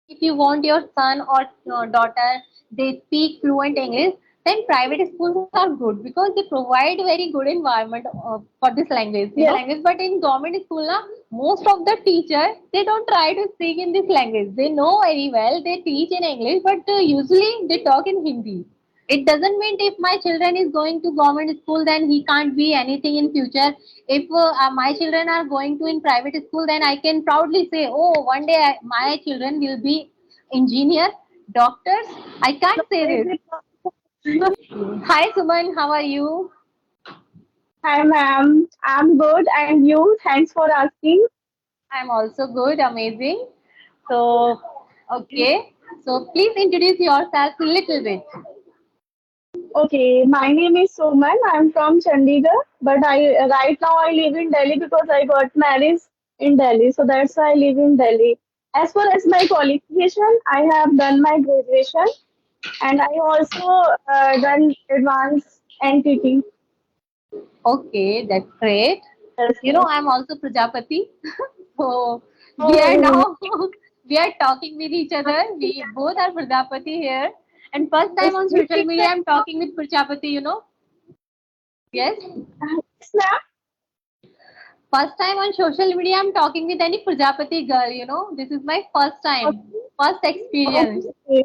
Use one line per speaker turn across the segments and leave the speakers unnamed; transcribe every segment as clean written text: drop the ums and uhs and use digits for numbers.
if you want your son or daughter they speak fluent English, then private schools are good because they provide very good environment for this language. But in government school na, most of the teacher they don't try to speak in this language. They know very well, they teach in English, but usually they talk in Hindi. It doesn't mean if my children is going to government school then he can't be anything in future. If my children are going to in private school, then I can proudly say, oh, one day my children will be engineer, doctors. I can't say this. Hi Suman, how are you?
Hi, ma'am. I'm good, and you? Thanks for asking.
I'm also good, amazing. So, okay. So please introduce yourself a little bit.
Okay, my name is Suman. I'm from Chandigarh, but I right now I live in Delhi because I got married in Delhi, so that's why I live in Delhi. As far as my qualification, I have done my graduation, and I also done advanced NTT.
Okay, that's great.
Yes,
You know,
yes.
I'm also Prajapati. So we are
Oh,
now we are talking with each other. We both are Prajapati here. And first time
it's
on
which
social media, I'm talking with Prajapati, you know. Yes.
ma'am?
First time on social media, I'm talking with any Prajapati girl, you know. This is my first time,
Okay,
first experience.
okay.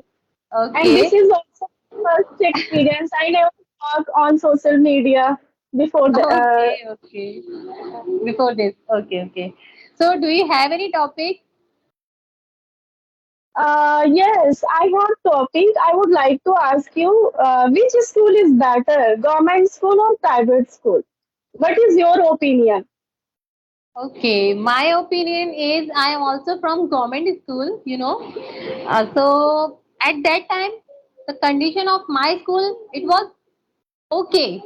And this
Okay.
is also first experience. I never talk on social media before the.
Okay, okay. Before this, okay, okay. So, do you have any topic?
Yes, I have topic. I would like to ask you, which school is better, government school or private school? What is your opinion?
Okay, my opinion is I am also from government school, you know. So at that time, the condition of my school it was okay,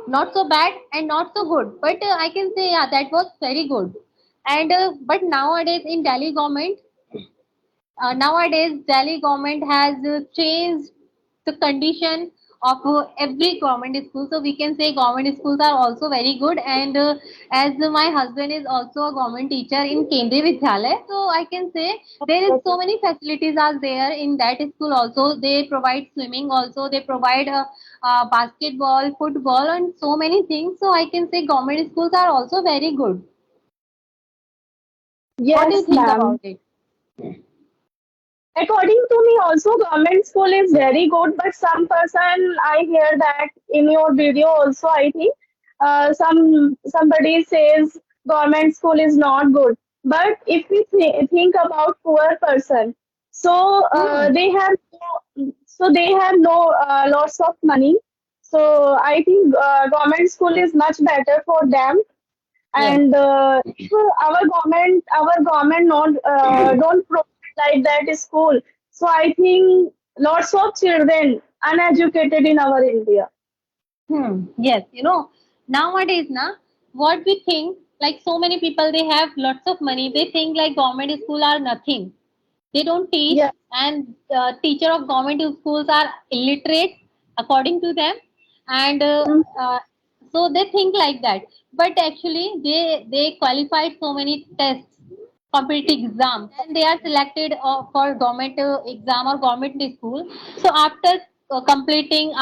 not so bad and not so good, but I can say yeah that was very good. And but nowadays in Delhi government, nowadays Delhi government has changed the condition of every government school, so we can say government schools are also very good. And as my husband is also a government teacher in Kendriya Vidyalaya, so I can say there is so many facilities are there in that school also. They provide swimming also, they provide basketball, football and so many things. So I can say government schools are also very good. What do you
Yes,
think
ma'am.
about it?
According to me, also government school is very good, but some person I hear that in your video also I think somebody says government school is not good. But if we think about poor person, so
Hmm.
they have no lots of money. So I think government school is much better for them,
Yes.
and if our government don't provide like that school, so I think lots of children uneducated in our India.
Hmm. Yes, you know, nowadays, na, what we think, like so many people, they have lots of money. They think like government school are nothing. They don't teach,
Yeah.
and teacher of government schools are illiterate, according to them, and so they think like that. But actually, they qualified so many tests, competitive exam, then they are selected for government exam or government school. So after completing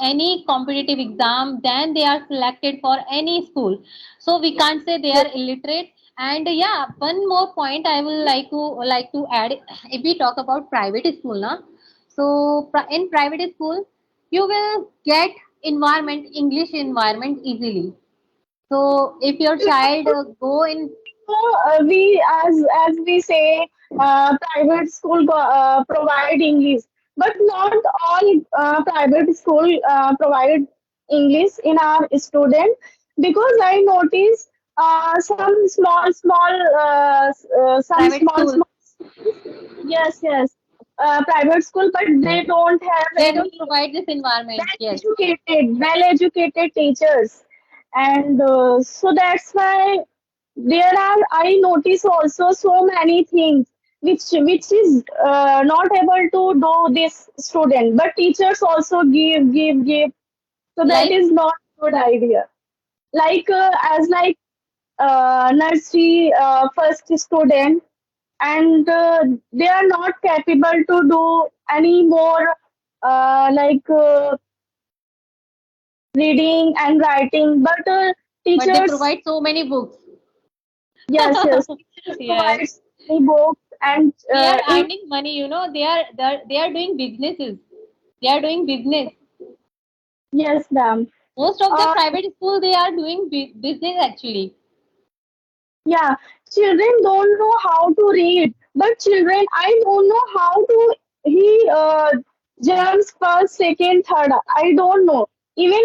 any competitive exam, then they are selected for any school. So we can't say they
Yeah.
are illiterate. And yeah, one more point I will like to add. If we talk about private school now, so in private school you will get environment, English environment easily. So if your child go in.
So we as we say private school provide English, but not all private school provide English in our student, because I notice some
Private
small
school,
small yes, yes, private school, but they don't have
they
any
don't provide this environment. Yes.
well educated teachers, and so that's why there are I notice also so many things which is not able to do this student, but teachers also give, so that
Like.
is not good idea. Like as like nursery first student, and they are not capable to do any more like reading and writing. But
But they
teachers,
provide so many books.
yes, yes, teachers
Yes.
provide many books, and
They are
if
earning money, they are doing businesses. They are doing business.
yes, ma'am.
Most of the
Uh,
private school they are doing business actually.
Yeah, children don't know how to read, but children, I don't know how to. He jumps first, second, third. I don't know. Even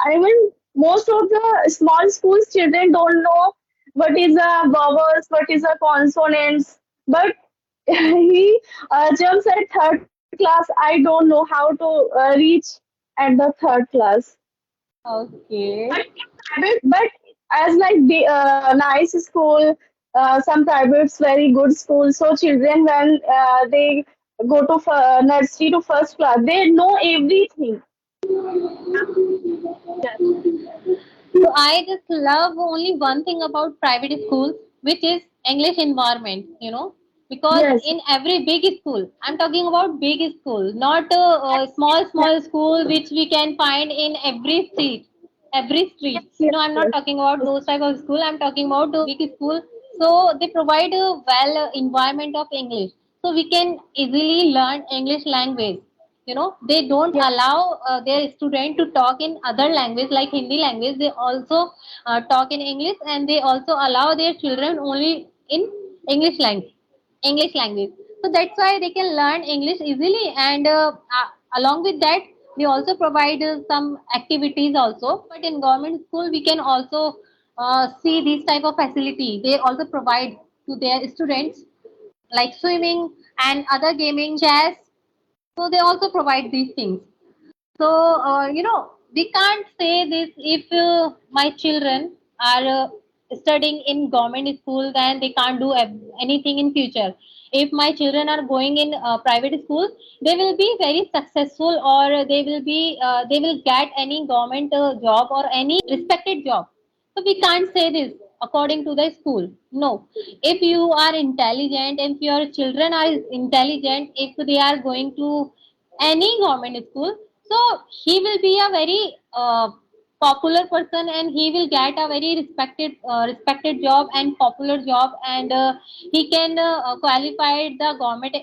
I mean, most of the small schools children don't know what is a vowels, what is a consonants. But he jumps at third class. I don't know how to reach at the third class.
Okay.
But but as like the nice school, some privates very good schools. So children when they go to nursery to first class, they know everything. Yes,
So I just love only one thing about private schools, which is English environment, because
yes,
in every big school, I'm talking about big school, not small school which we can find in every street, every
yes,
street.
yes,
No, I'm not
yes,
talking about
yes,
those type of school. I'm talking about big school. So they provide a well environment of English, so we can easily learn English language. They don't
yes,
allow their student to talk in other language like Hindi language. They also talk in English, and they also allow their children only in english language english language. So that's why they can learn English easily, and along with that they also provide some activities also. But in government school we can also see these type of facility they also provide to their students, like swimming and other gaming, chess. So they also provide these things. So we can't say this if my children are studying in government school, then they can't do anything in future. If my children are going in private school, they will be very successful, or they will get any government job or any respected job. So we can't say this according to the school. No. If you are intelligent, if your children are intelligent, if they are going to any government school, so he will be a very popular person, and he will get a very respected job and popular job, and he can qualify the government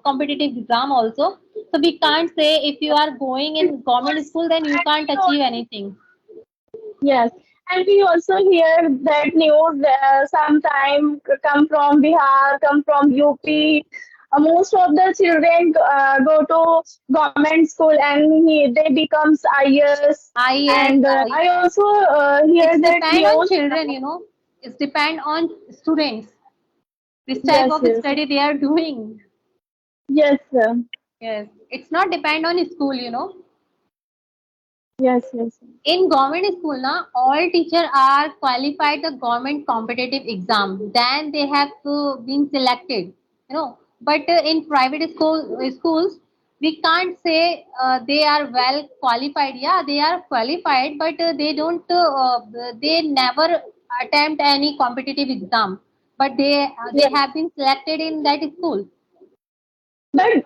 competitive exam also. So we can't say if you are going in government school then you
and
can't
we
achieve
also
anything.
yes, and we also hear that news sometime come from Bihar, come from UP. Most of the children go to government school and they becomes IAS.
Ah, yes,
And I also hear
it's
that
depend on
news.
children, it's depend on students, this type
Yes,
of
yes,
study they are doing.
yes,
Yes, it's not depend on school.
yes, yes,
In government school, na, all teacher are qualified the government competitive exam. Then they have been selected. But in private schools, we can't say they are well qualified. Yeah, they are qualified, but they don't. They never attempt any competitive exam. But they
yes.
have been selected in that school.
But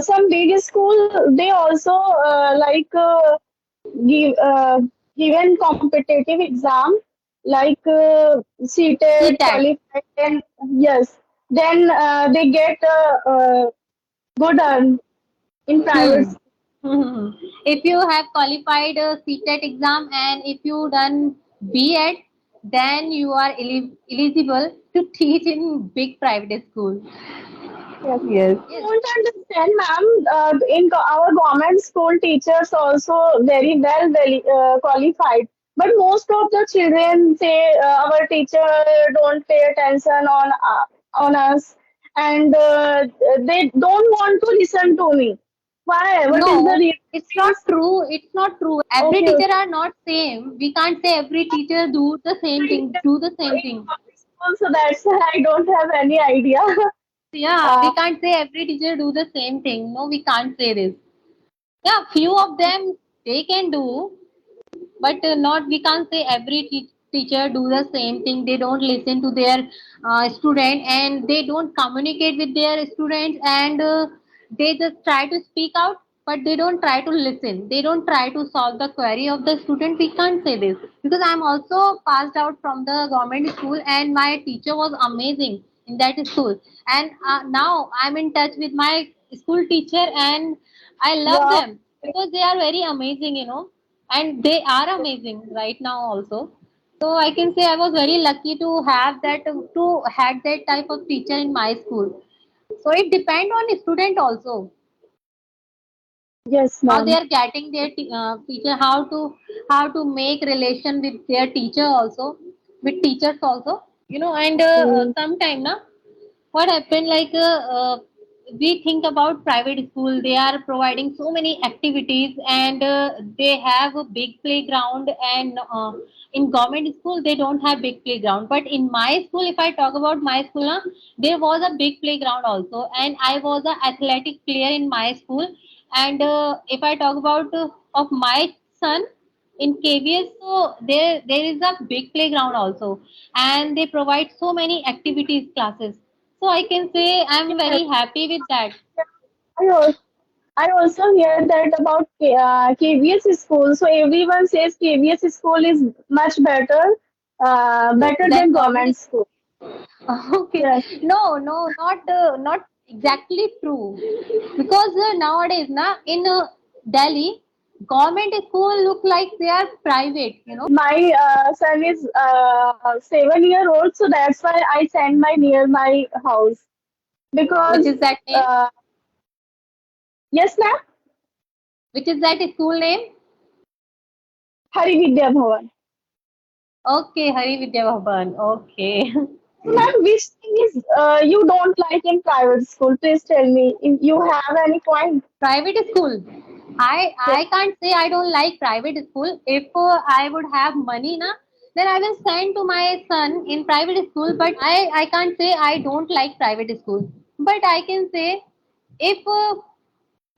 some big school they also like give given competitive exam like CTET
CTAT.
qualified and yes then they get good in private
Hmm.
school.
Hmm. If you have qualified a CTET exam and if you done B.Ed, then you are eligible to teach in big private school.
Yes.
Yes.
I don't understand, ma'am. In our government school, teachers also very well qualified. But most of the children say our teacher don't pay attention on us, and they don't want to listen to me. Why? What is the
No,
reason?
it's not
Please.
true. It's not true. Every
Okay,
teacher
okay.
are not same. We can't say every teacher do the same
I
thing.
never
Do the
go
same
in
thing.
public school, so that's why I don't have any idea.
Yeah,
Uh,
we can't say every teacher do the same thing. No, we can't say this. Yeah, few of them they can do, but not we can't say every teacher. teacher do the same thing. They don't listen to their student, and they don't communicate with their students, and they just try to speak out, but they don't try to listen. They don't try to solve the query of the student. We can't say this because I'm also passed out from the government school, and my teacher was amazing in that school. And now I'm in touch with my school teacher, and I love
Wow.
them because they are very amazing, and they are amazing right now also. So I can say I was very lucky to have that, to had that type of teacher in my school. So it depend on student also,
Yes,
how they
ma'am.
are getting their teacher, how to make relation with their teacher also, with teachers also, and
Okay.
sometime na what happened, like we think about private school, they are providing so many activities, and they have a big playground, and in government school they don't have big playground. But in my school, if I talk about my school na, there was a big playground also, and I was a athletic player in my school. And if I talk about of my son in KVS, so there is a big playground also, and they provide so many activities classes. So I can say I'm
Yes.
very happy with that.
I also, I also hear that about KVS school. So everyone says KVS school is much better
Then
than
government
government
is
school.
okay.
Yes.
No, not exactly true, because nowadays na in Delhi, government school look like they are private.
My son is 7 year old, so that's why I send my near my house
Which
because
is that name?
uh, yes, ma'am.
Which is that school name?
Hari Vidya Bhavan.
Okay, Hari Vidya Bhavan. Okay.
So, ma'am, which thing is you don't like in private school? Please tell me if you have any point.
Private school. I
Yes.
can't say I don't like private school. If I would have money na, then I will send to my son in private school. But I can't say I don't like private school. But I can say if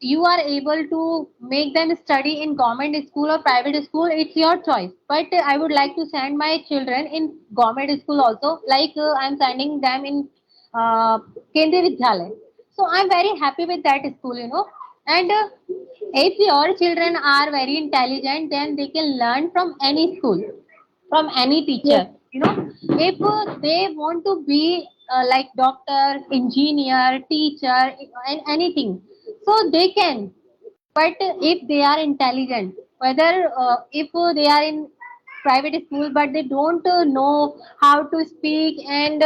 you are able to make them study in government school or private school, it's your choice. But I would like to send my children in government school also, like I'm sending them in uh, Kendriya Vidyalaya. So I'm very happy with that school, and if your children are very intelligent, then they can learn from any school, from any teacher.
Yes.
If they want to be like doctor, engineer, teacher, and anything, so they can. But if they are intelligent, whether if they are in private school but they don't know how to speak, and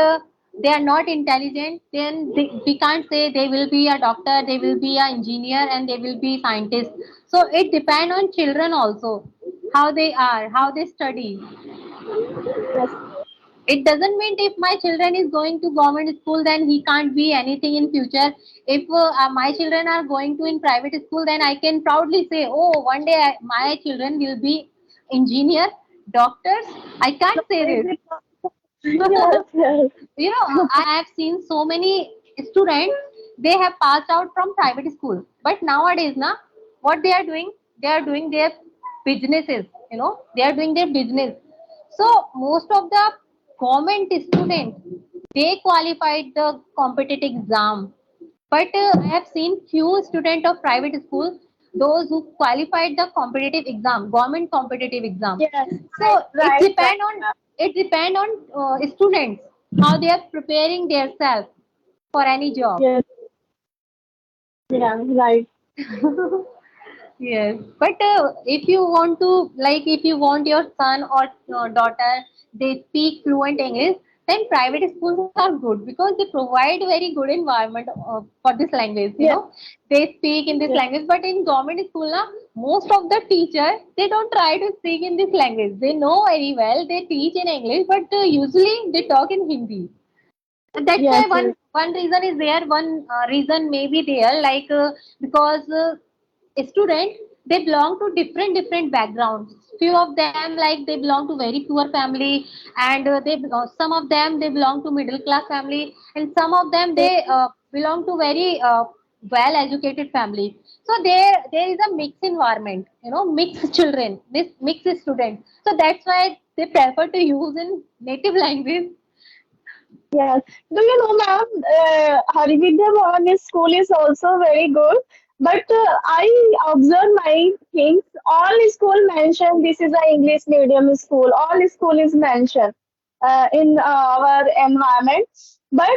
they are not intelligent, then we can't say they will be a doctor, they will be an engineer, and they will be scientist. So it depends on children also, how they are, how they study.
Yes.
It doesn't mean if my children is going to government school, then he can't be anything in future. If my children are going to in private school, then I can proudly say, oh, one day my children will be engineer, doctors. I
No,
can't say
is
this.
it yes, yes.
I have seen so many students, they have passed out from private school, but nowadays na, what they are doing, they are doing their businesses, they are doing their business. So most of the government students, they qualified the competitive exam. But I have seen few students of private school, those who qualified the competitive exam, government competitive exam.
Yes.
So
Right.
it
Right. Right.
depend on, students, how they are preparing themselves for any job.
Yes. Yeah. Right.
Yes, but if you want to, like, if you want your son or daughter, they speak fluent English, then private schools are good because they provide very good environment for this language.
Yes.
They speak in this
Yes.
language, but in government school, na, most of the teachers, they don't try to speak in this language. They know very well. They teach in English, but usually they talk in Hindi. That's why
Yes. Yes.
one reason is there, one reason may be there, like because student, they belong to different backgrounds. Few of them, like, they belong to very poor family, and some of them, they belong to middle class family, and some of them, they belong to very well educated family. So there is a mixed environment, mixed children, this mixed student. So that's why They prefer to use in native language.
Yes. Do you know, ma'am, Harividya Bhavan school is also very good. But I observe my things. All school mention this is a English medium school. All school is mentioned in our environment. But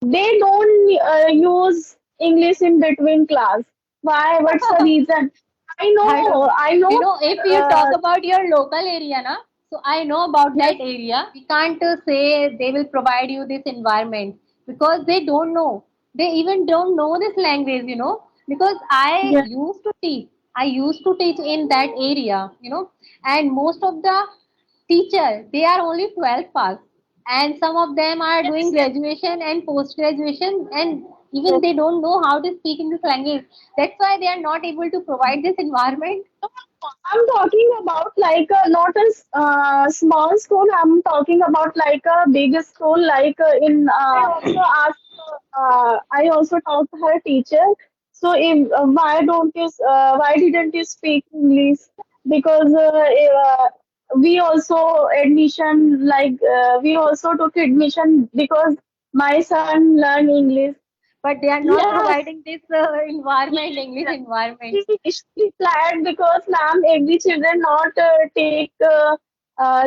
they don't use English in between class. Why? What's the reason? I
I don't
know.
know.
I know.
If you talk about your local area, na, so I know about
Yes.
that area. We can't say they will provide you this environment because they don't know. They even don't know this language. Because I
Yes.
used to teach. I used to teach in that area, and most of the teacher, they are only 12th pass, and some of them are doing
Yes.
graduation and post graduation, and even
Yes.
they don't know how to speak in this language. That's why they are not able to provide this environment.
I'm talking about like not a small school. I'm talking about like a big school. Like in I also asked. I also talked to her teacher. So if why didn't you speak English? Because we also admission like we also took admission because my son learn English.
But they are not
Yes.
providing this environment, English environment.
She glad because ma'am, every children not take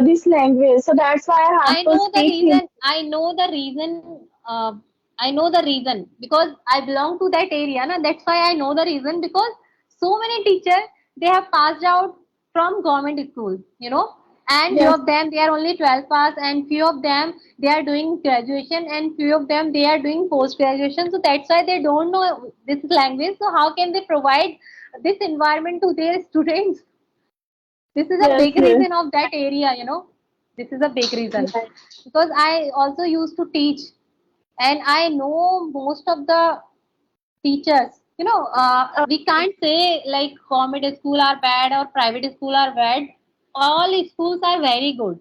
this language, so that's why I have
I
to
know the
speak him.
reason. I know the reason. I know the reason because I belong to that area. Na, that's why I know the reason because so many teachers they have passed out from government school, and few
Yes,
of them they are only 12 pass, and few of them they are doing graduation, and few of them they are doing post graduation. So that's why they don't know this language. So how can they provide this environment to their students? This is a
yes,
big
yes,
reason of that area. This is a big reason
right.
because I also used to teach, and I know most of the teachers. We can't say like government school are bad or private school are bad. All schools are very good.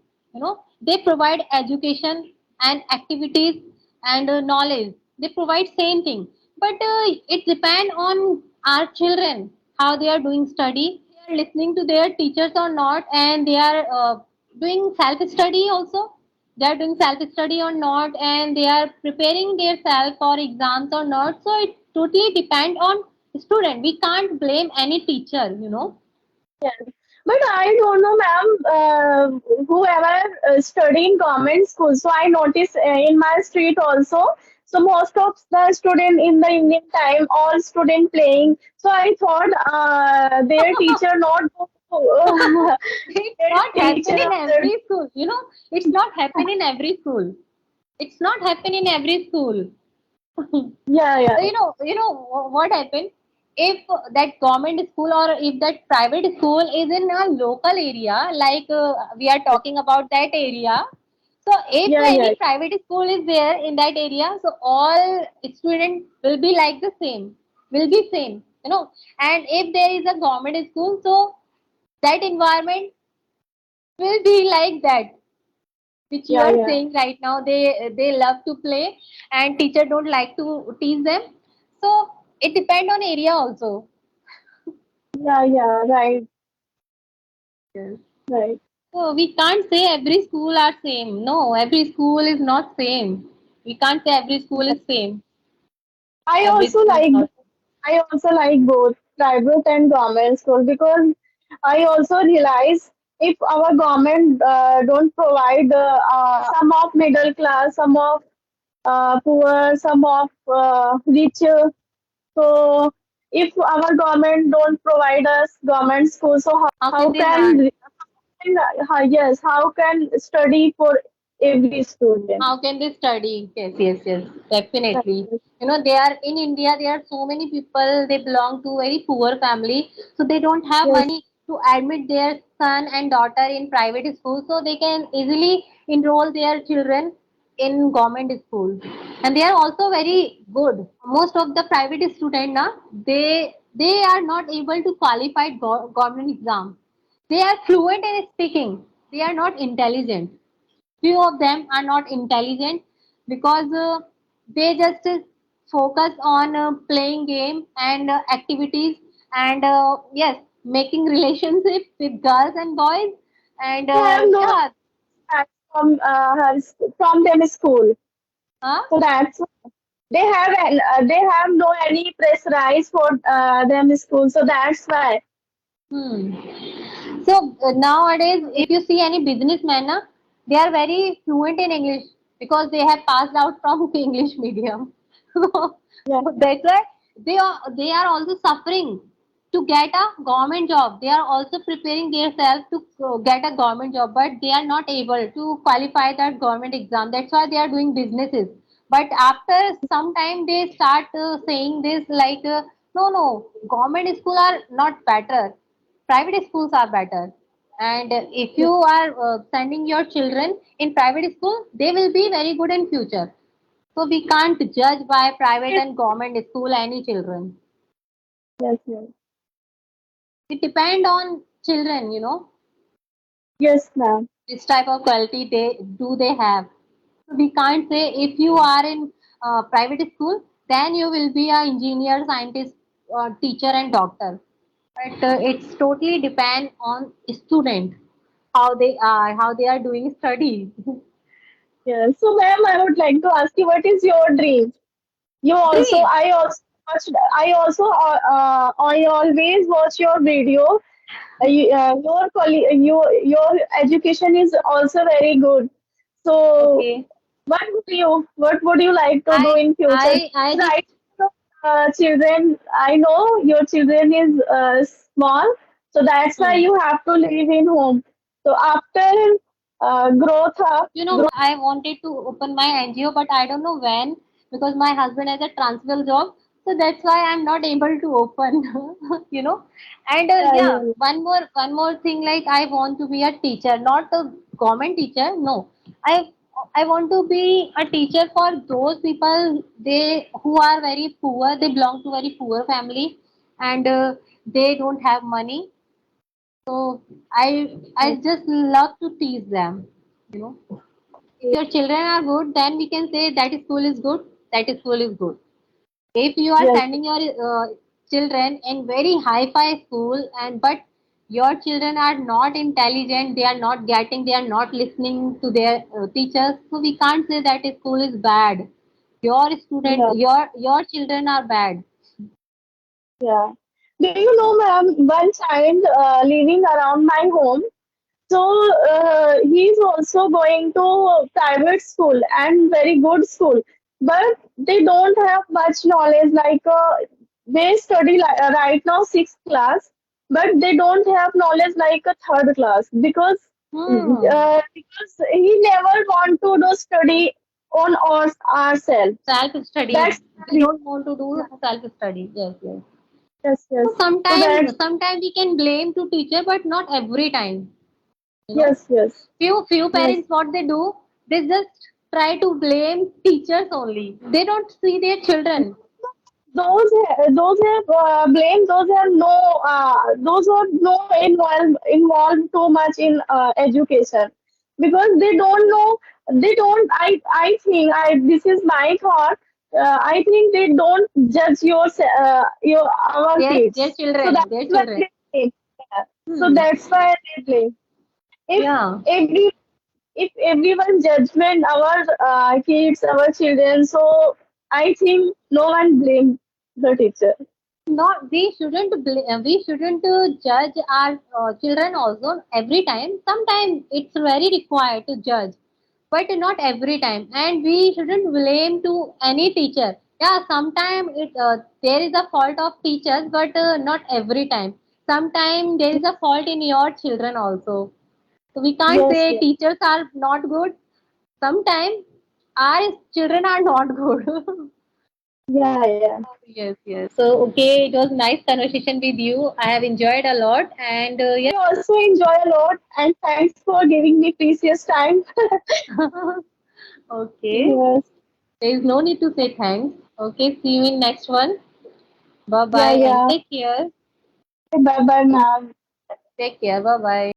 They provide education and activities and knowledge. They provide same thing, but it depends on our children how they are doing study. They are listening to their teachers or not, and they are doing self study also. They are doing self study or not, and they are preparing their self for exams or not. So it totally depend on student. We can't blame any teacher.
Yes. But I don't know, ma'am, whoever study in government school. So I notice in my street also. So most of the student in the evening time, all student playing. So I thought their teacher not
It's
their
not happen
teacher.
in every school. It's not happen in every school. It's not happen in every school.
Yeah, yeah,
What happened if that government school or if that private school is in a local area, like we are talking about that area. So if
yeah,
any
yeah.
private school is there in that area, so all students will be like the same, will be same. And if there is a government school, so that environment will be like that which you
Yeah,
are
yeah,
saying right now. They love to play, and teacher don't like to teach them. So it depend on area also.
yeah, yeah. Right,
Yes.
right.
So we can't say every school are same. No, every school is not same. We can't say every school is same.
I
Every
also
school is
like
not.
I also like both private and government school because I also realize if our government don't provide some of middle class, some of poor, some of rich. So if our government don't provide us government school, so
How can
how
they learn?
can yes, how can study for every student?
How can they study? Yes, yes, yes, definitely.
Right.
They are in India. There are so many people. They belong to very poor family, so they don't have
Yes,
money to admit their son and daughter in private school. So they can easily enroll their children in government school, and they are also very good. Most of the private student, na, they are not able to qualify government exam. They are fluent in speaking. They are not intelligent. Few of them are not intelligent because they just focus on playing game and activities and yes, making relationships with girls and boys. And
They have no
yeah,
from them school.
huh?
So that's they have no any pressurized for them school. So that's why.
Hmm. So nowadays, if you see any businessman, na, they are very fluent in English because they have passed out from English medium.
Yeah.
So that's why they are also suffering to get a government job. They are also preparing themselves to get a government job, but they are not able to qualify that government exam. That's why they are doing businesses. But after some time, they start saying this like, no, no, government school are not better, private schools are better. And if
Yeah.
you are sending your children in private school, they will be very good in future. So we can't judge by private
Yes,
and government school any children.
yes, yes.
It depend on children,
Yes, ma'am.
which type of quality they have. We can't say if you are in private school, then you will be a engineer, scientist, teacher, and doctor. But it's totally depend on student, how they are doing studies.
Yes. So, ma'am, I would like to ask you, what is your dream? You also,
Dream.
I always watch your video. Your education is also very good. So,
Okay.
what would you like to do
I
in future?
I just
Right, children. I know your children is small, so that's why
hmm.
you have to live in home. So after growth up,
I wanted to open my NGO, but I don't know when because my husband has a transfer job. So that's why I'm not able to open, you know. And
yeah,
yeah,
yeah,
one more thing, like I want to be a teacher, not a government teacher. No, I I want to be a teacher for those people they who are very poor. They belong to very poor family, and they don't have money. So I
yeah.
just love to teach them, you know. If your children are good, then we can say that school is good, that school is good. If you are
Yes,
sending your children in very high-fi school, and but your children are not intelligent, they are not listening to their teachers, so we can't say that school is bad.
yeah,
Your children are bad.
yeah. Do you know, ma'am, one child living around my home? So he's also going to private school and very good school, but they don't have much knowledge. Like they study right now sixth class, but they don't have knowledge like a third class
Hmm.
because he never want to do study on ourselves.
Self-study.
That's
We don't want to do self-study. Yes, yes.
yes, yes.
So
So
sometimes,
that's
sometimes we can blame to teacher, but not every time. You know,
yes, yes,
few
yes.
parents what they do, they just try to blame teachers only. They don't see their children.
Those have blame. Those are no involved too much in education because they don't know. They don't. I think I this is my thought. I think they don't judge your our
Their
kids. So
children,
that's
their
why
children.
they blame. Yeah. So
Hmm.
that's why they blame. If
Yeah.
every if everyone judgment our kids, our children, so I think no one blame the teacher.
Not we shouldn't judge our children also every time. Sometimes it's very required to judge, but not every time. And we shouldn't blame to any teacher. Yeah, sometimes there is a fault of teachers, but not every time. Sometimes there is a fault in your children also. So we can't
Yes,
say
yes.
teachers are not good. Sometimes our children are not good.
Yeah, yeah.
Yes, yes. So, okay, it was nice conversation with you. I have enjoyed a lot, and
I also enjoy a lot and thanks for giving me precious time.
okay,
Yes.
there is no need to say thanks. Okay, see you in next one. Bye
Yeah,
bye and
yeah.
take care.
Bye bye, ma'am.
Take care. Bye bye.